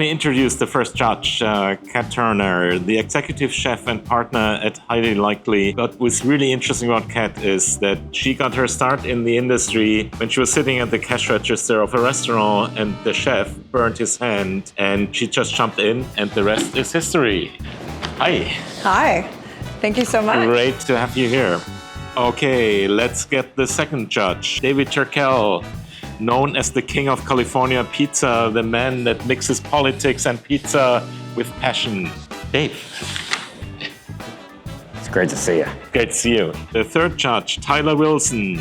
me introduce the first judge, Kat Turner, the executive chef and partner at Highly Likely. But what's really interesting about Kat is that she got her start in the industry when she was sitting at the cash register of a restaurant and the chef burned his hand and she just jumped in and the rest is history. Hi. Hi. Thank you so much. Great to have you here. Okay, let's get the second judge, David Turkel. Known as the King of California Pizza, the man that mixes politics and pizza with passion. Dave. It's great to see you. Great to see you. The third judge, Tyler Wilson,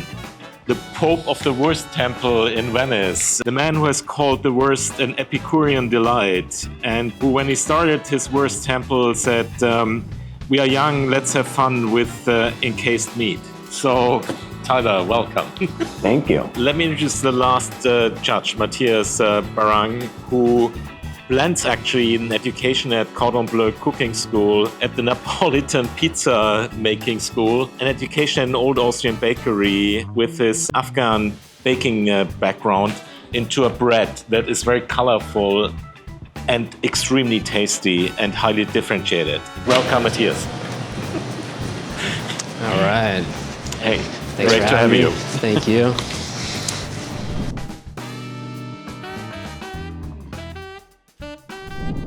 the Pope of the Wurst Temple in Venice, the man who has called the Wurst an Epicurean delight, and who, when he started his Wurst Temple, said, we are young, let's have fun with encased meat. So, Tyler, welcome. Thank you. Let me introduce the last judge, Matthias Barang, who blends actually in education at Cordon Bleu cooking school, at the Napolitan pizza making school, and education in Old Austrian bakery with his Afghan baking background into a bread that is very colorful and extremely tasty and highly differentiated. Welcome, Matthias. All right. Hey. Thanks Great for to have having you. me. Thank you.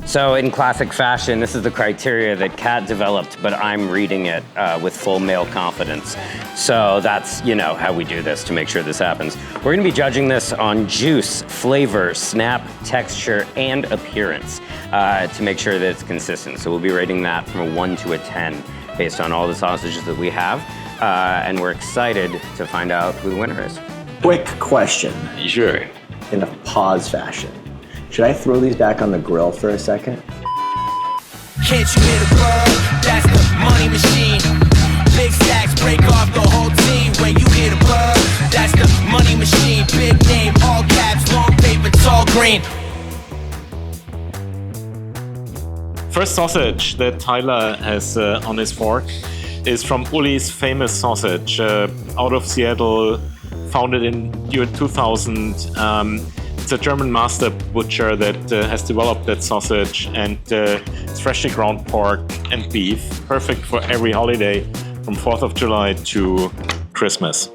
So in classic fashion, this is the criteria that Kat developed, but I'm reading it with full male confidence. So that's, how we do this to make sure this happens. We're gonna be judging this on juice, flavor, snap, texture, and appearance to make sure that it's consistent. So we'll be rating that from a 1 to a 10 based on all the sausages that we have. And we're excited to find out who the winner is. Quick question. Sure. In a pause fashion. Should I throw these back on the grill for a second? Can't you hear the buzz? That's the money machine. Big stacks break off the whole team. When you hear the buzz, that's the money machine. Big name, all caps, long paper, tall green. First sausage that Tyler has on his fork is from Uli's famous sausage out of Seattle, founded in year 2000. It's a German master butcher that has developed that sausage, and it's freshly ground pork and beef, perfect for every holiday from 4th of July to Christmas.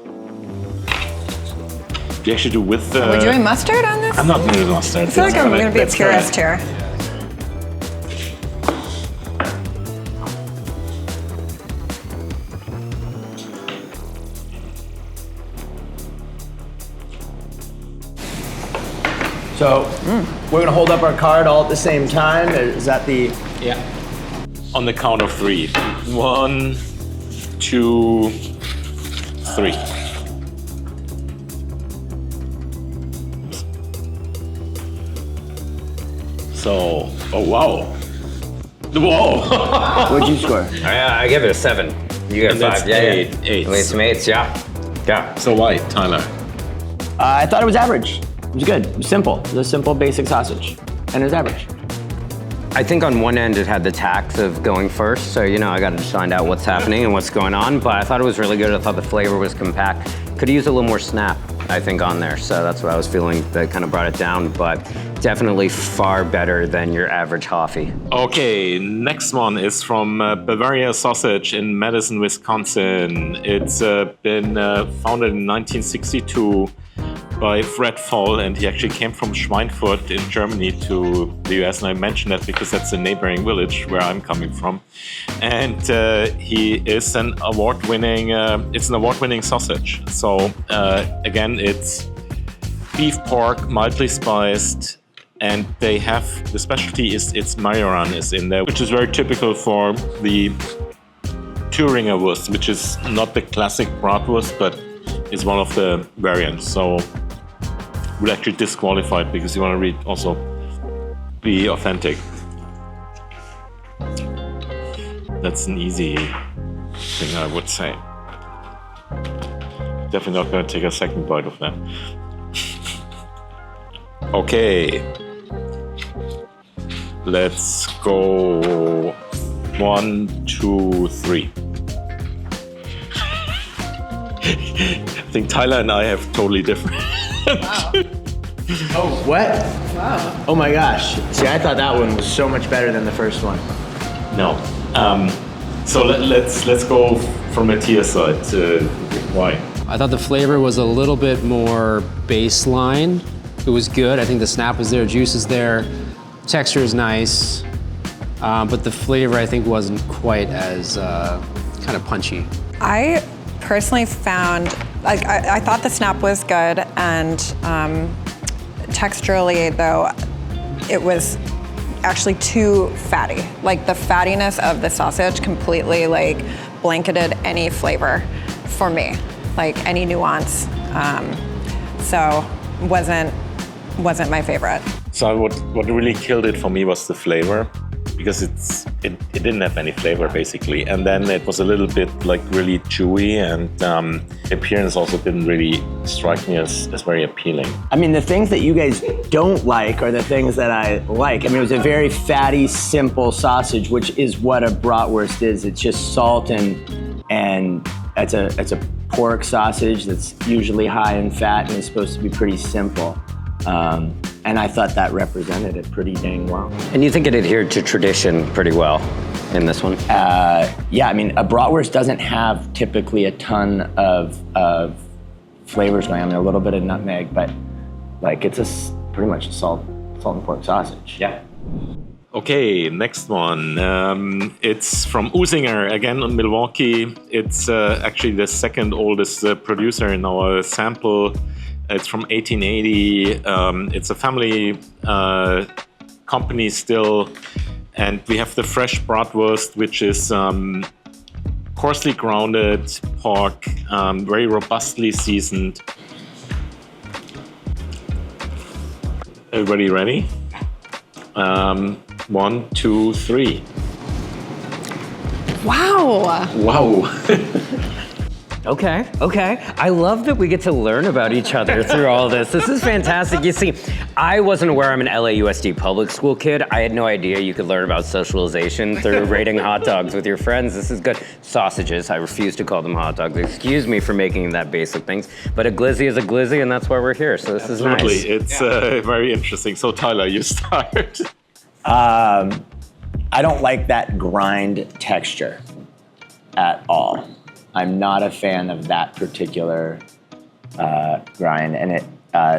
Do you actually do with the... Are we doing mustard on this? I'm not doing mustard. I feel like I'm going to be a purist here. So we're gonna hold up our card all at the same time. Is that the... Yeah. On the count of 3. 1, 2, 3. So, oh wow. Whoa! What'd you score? I give it a 7. You got And 5. that's Yeah, eight. yeah. Eights. At least some 8s, yeah. So why, Tyler? I thought it was average. It was good. It was simple. It was a simple, basic sausage. And it was average. I think on one end it had the tax of going first, so I got to find out what's happening and what's going on, but I thought it was really good. I thought the flavor was compact. Could use a little more snap, I think, on there, so that's what I was feeling that kind of brought it down, but definitely far better than your average Hoffy. Okay, next one is from Bavaria Sausage in Madison, Wisconsin. It's been founded in 1962 by Fred Voll, and he actually came from Schweinfurt in Germany to the US, and I mention that because that's the neighboring village where I'm coming from. And he is an award-winning, it's an award-winning sausage. So again, it's beef, pork, mildly spiced, and they have, the specialty is its majoran is in there, which is very typical for the Thüringer Wurst, which is not the classic Bratwurst, but is one of the variants. So we'll actually disqualify it because you want to also be authentic. That's an easy thing, I would say. Definitely not going to take a second bite of that. Okay. Let's go 1, 2, 3. I think Tyler and I have totally different. Wow. Oh, what? Wow. Oh my gosh. See, I thought that one was so much better than the first one. No. So let's go from Matthias' side. Why? I thought the flavor was a little bit more baseline. It was good. I think the snap was there, juice is there, texture is nice, but the flavor I think wasn't quite as kind of punchy. I personally found, like, I thought the snap was good, and texturally though, it was actually too fatty. Like the fattiness of the sausage completely like blanketed any flavor for me, like any nuance. So wasn't my favorite. So what really killed it for me was the flavor, because it didn't have any flavor basically, and then it was a little bit like really chewy, and the appearance also didn't really strike me as very appealing. I mean, the things that you guys don't like are the things that I like. I mean, it was a very fatty, simple sausage, which is what a bratwurst is. It's just salt and it's a pork sausage that's usually high in fat and is supposed to be pretty simple. And I thought that represented it pretty dang well. And you think it adhered to tradition pretty well in this one? Yeah, I mean, a bratwurst doesn't have typically a ton of flavors going on. A little bit of nutmeg, but like it's pretty much a salt and pork sausage. Yeah. Okay, next one. It's from Usinger, again in Milwaukee. It's actually the second oldest producer in our sample. It's from 1880. It's a family company still. And we have the fresh Bratwurst, which is coarsely grounded pork, very robustly seasoned. Everybody ready? 1, 2, 3. Wow. Wow. Okay. I love that we get to learn about each other through all this. This is fantastic. You see, I wasn't aware I'm an LAUSD public school kid. I had no idea you could learn about socialization through rating hot dogs with your friends. This is good. Sausages, I refuse to call them hot dogs. Excuse me for making that basic things, but a glizzy is a glizzy, and that's why we're here, so this is nice. Absolutely, it's very interesting. So Tyler, you start. I don't like that grind texture at all. I'm not a fan of that particular grind, and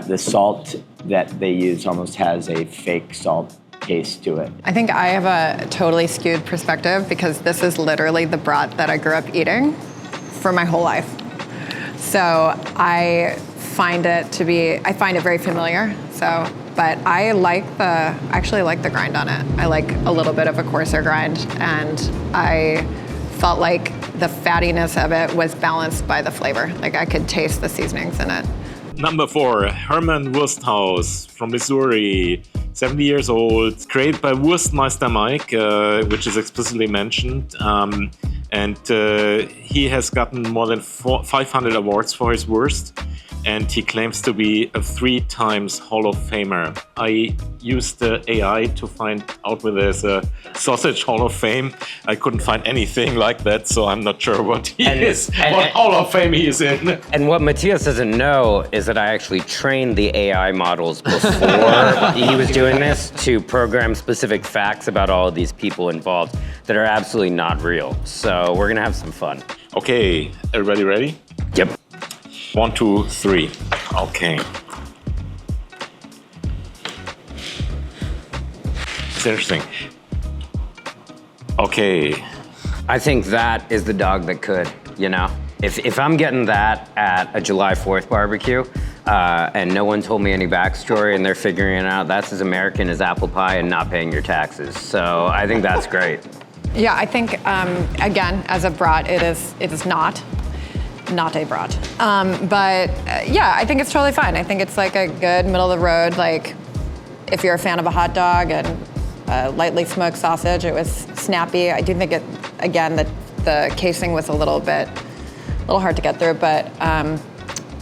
the salt that they use almost has a fake salt taste to it. I think I have a totally skewed perspective because this is literally the brat that I grew up eating for my whole life. So I find it very familiar. So, but I actually like the grind on it. I like a little bit of a coarser grind, and I felt like the fattiness of it was balanced by the flavor. Like I could taste the seasonings in it. Number 4, Hermann Haus from Missouri, 70 years old, created by Wurstmeister Mike, which is explicitly mentioned. And he has gotten more than 500 awards for his Wurst. And he claims to be a 3 times Hall of Famer. I used the AI to find out whether there's a sausage Hall of Fame. I couldn't find anything like that, so I'm not sure what what Hall of Fame he is in. And what Matthias doesn't know is that I actually trained the AI models before he was doing this to program specific facts about all of these people involved that are absolutely not real. So we're gonna have some fun. Okay, everybody ready? Yep. 1, 2, 3. Okay. It's interesting. Okay. I think that is the dog that could, you know? If I'm getting that at a July 4th barbecue, and no one told me any backstory and they're figuring it out, that's as American as apple pie and not paying your taxes. So I think that's great. Yeah, I think, again, as a brat, it is not a brat. Yeah, I think it's totally fine. I think it's like a good middle of the road, like if you're a fan of a hot dog and a lightly smoked sausage, it was snappy. I do think again, the casing was a little hard to get through, but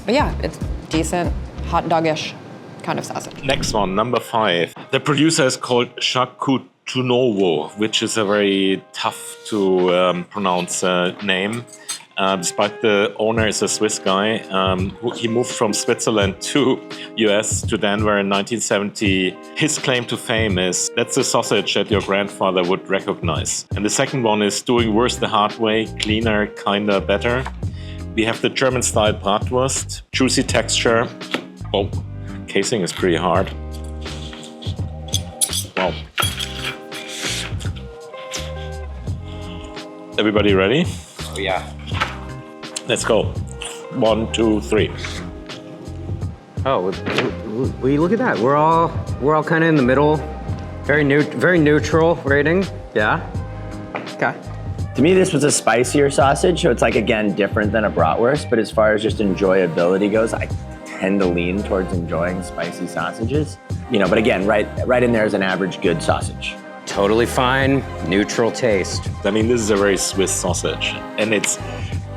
yeah, it's decent, hot dog-ish kind of sausage. Next one, number 5. The producer is called Charcutunovo, which is a very tough to pronounce name. Despite the owner is a Swiss guy, he moved from Switzerland to US to Denver in 1970. His claim to fame is, that's a sausage that your grandfather would recognize. And the second one is doing Wurst the hard way, cleaner, kinda, better. We have the German-style Bratwurst, juicy texture. Oh, casing is pretty hard. Wow. Everybody ready? Oh, yeah. Let's go. 1, 2, 3. Oh, will you look at that? We're all kind of in the middle. Very neutral rating. Yeah. Okay. To me, this was a spicier sausage, so it's like, again, different than a bratwurst, but as far as just enjoyability goes, I tend to lean towards enjoying spicy sausages. You know, but again, right in there is an average good sausage. Totally fine, neutral taste. I mean, this is a very Swiss sausage, and it's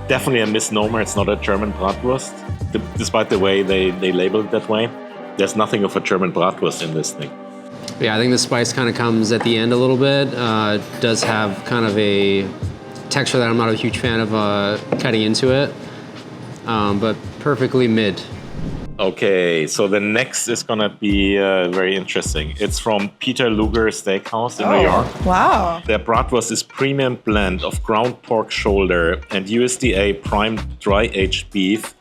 definitely a misnomer. It's not a German Bratwurst, despite the way they label it that way. There's nothing of a German Bratwurst in this thing. Yeah, I think the spice kind of comes at the end a little bit. It does have kind of a texture that I'm not a huge fan of cutting into it, but perfectly mid. Okay, so the next is gonna be very interesting. It's from Peter Luger Steakhouse in New York. Wow. Their bratwurst is premium blend of ground pork shoulder and USDA primed dry-aged beef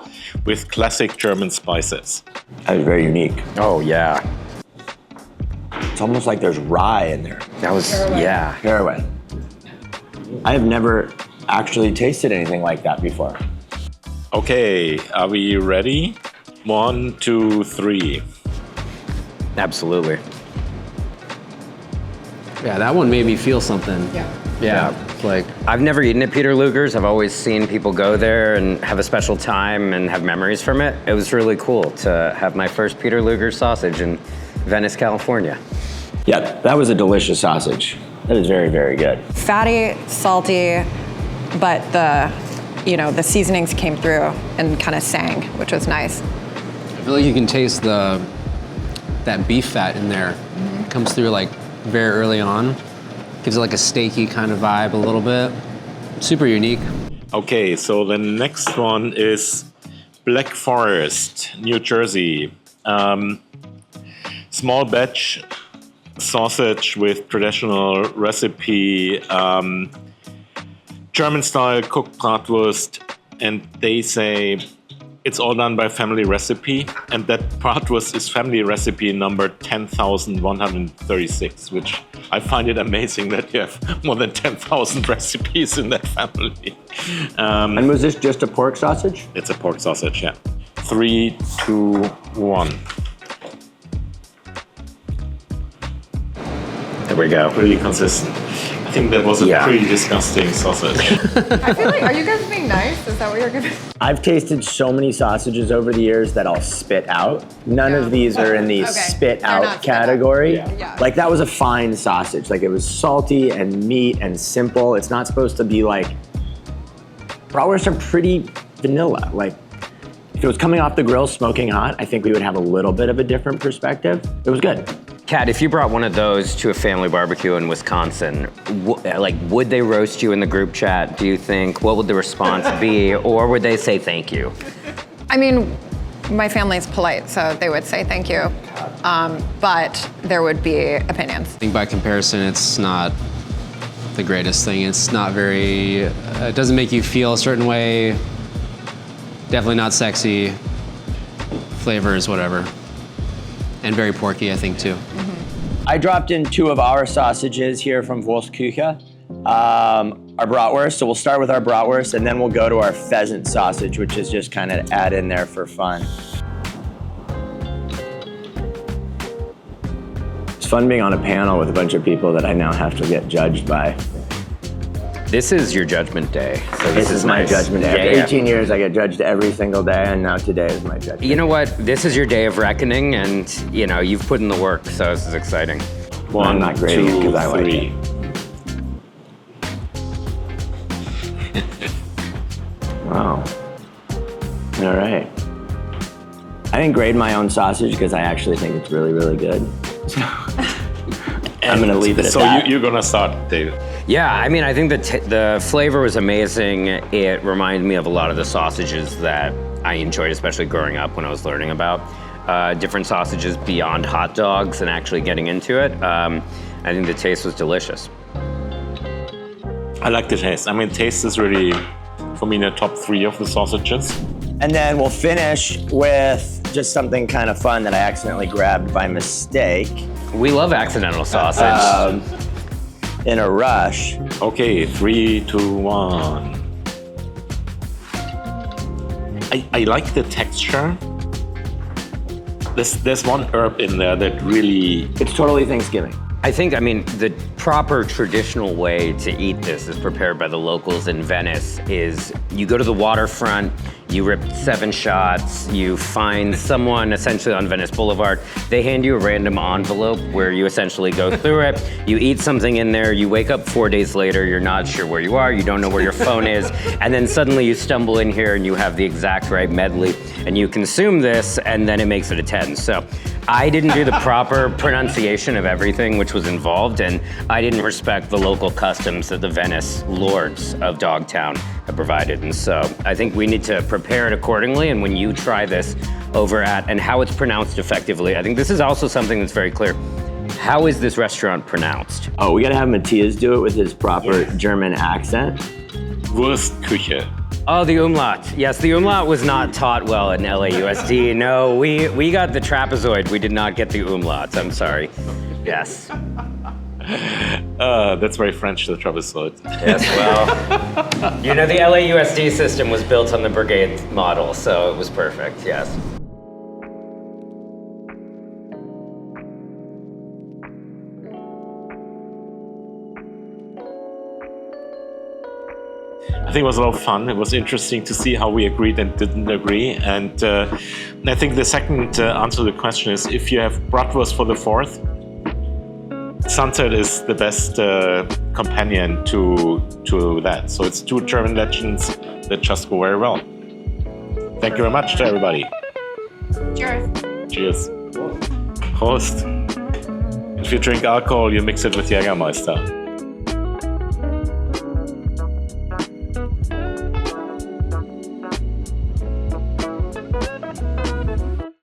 with classic German spices. That was very unique. Oh, yeah. It's almost like there's rye in there. That was, yeah. Caraway. I have never actually tasted anything like that before. Okay, are we ready? 1, 2, 3. Absolutely. Yeah, that one made me feel something. Yeah. Like, I've never eaten at Peter Luger's. I've always seen people go there and have a special time and have memories from it. It was really cool to have my first Peter Luger's sausage in Venice, California. Yeah, that was a delicious sausage. That is very, very good. Fatty, salty, but the seasonings came through and kind of sang, which was nice. I feel like you can taste that beef fat in there. It comes through like very early on. Gives it like a steaky kind of vibe a little bit. Super unique. Okay, so the next one is Black Forest, New Jersey. Small batch sausage with traditional recipe, German-style cooked bratwurst, and they say it's all done by family recipe, and that bratwurst is family recipe number 10,136, which I find it amazing that you have more than 10,000 recipes in that family. And was this just a pork sausage? It's a pork sausage, yeah. 3, 2, 1. There we go. Pretty consistent. I think that was a pretty disgusting sausage. I feel like, are you guys being nice? Is that what you're gonna? I've tasted so many sausages over the years that I'll spit out. None of these are in the spit They're not out spit category. Yeah. Like that was a fine sausage. Like it was salty and meat and simple. It's not supposed to be like, bratwursts are pretty vanilla. Like if it was coming off the grill smoking hot, I think we would have a little bit of a different perspective. It was good. Kat, if you brought one of those to a family barbecue in Wisconsin, would they roast you in the group chat, do you think? What would the response be? Or would they say thank you? I mean, my family's polite, so they would say thank you. But there would be opinions. I think by comparison, it's not the greatest thing. It's not very, it doesn't make you feel a certain way. Definitely not sexy. Flavors, whatever. And very porky, I think, too. I dropped in 2 of our sausages here from Wurstküche, our bratwurst. So we'll start with our bratwurst, and then we'll go to our pheasant sausage, which is just kind of add in there for fun. It's fun being on a panel with a bunch of people that I now have to get judged by. This is your judgment day. So This is my nice. judgment day. Yeah, After 18 years, I get judged every single day, and now today is my judgment. You know what? This is your day of reckoning, and you've put in the work, so this is exciting. 1, I'm not grading it 'cause I like 3. Wow. All right. I didn't grade my own sausage because I actually think it's really, really good. I'm gonna leave it at so that. you're gonna start, David. Yeah, I mean, I think the flavor was amazing. It reminded me of a lot of the sausages that I enjoyed, especially growing up when I was learning about different sausages beyond hot dogs and actually getting into it. I think the taste was delicious. I like the taste. I mean, taste is really, for me, in the top 3 of the sausages. And then we'll finish with just something kind of fun that I accidentally grabbed by mistake. We love accidental sausage. In a rush. Okay, 3, 2, 1. I like the texture. There's one herb in there that really... It's totally Thanksgiving. I think, the proper traditional way to eat this is prepared by the locals in Venice is you go to the waterfront, you rip 7 shots, you find someone essentially on Venice Boulevard, they hand you a random envelope where you essentially go through it, you eat something in there, you wake up 4 days later, you're not sure where you are, you don't know where your phone is, and then suddenly you stumble in here and you have the exact right medley, and you consume this, and then it makes it a 10. So I didn't do the proper pronunciation of everything which was involved, and I didn't respect the local customs that the Venice lords of Dogtown have provided. And so I think we need to prepare it accordingly, and when you try this over at, and how it's pronounced effectively, I think this is also something that's very clear. How is this restaurant pronounced? Oh, we gotta have Matthias do it with his proper German accent. Wurstküche. Oh, the umlaut. Yes, the umlaut was not taught well in LAUSD. No, we got the trapezoid. We did not get the umlauts. I'm sorry. Yes. That's very French, the trapezoid. Yes, well, the LAUSD system was built on the brigade model, so it was perfect, yes. I think it was a lot of fun. It was interesting to see how we agreed and didn't agree. And I think the second answer to the question is, if you have Bratwurst for the 4th, Sunset is the best companion to that. So it's 2 German legends that just go very well. Thank you very much to everybody. Cheers. Cheers. Prost. If you drink alcohol, you mix it with Jägermeister.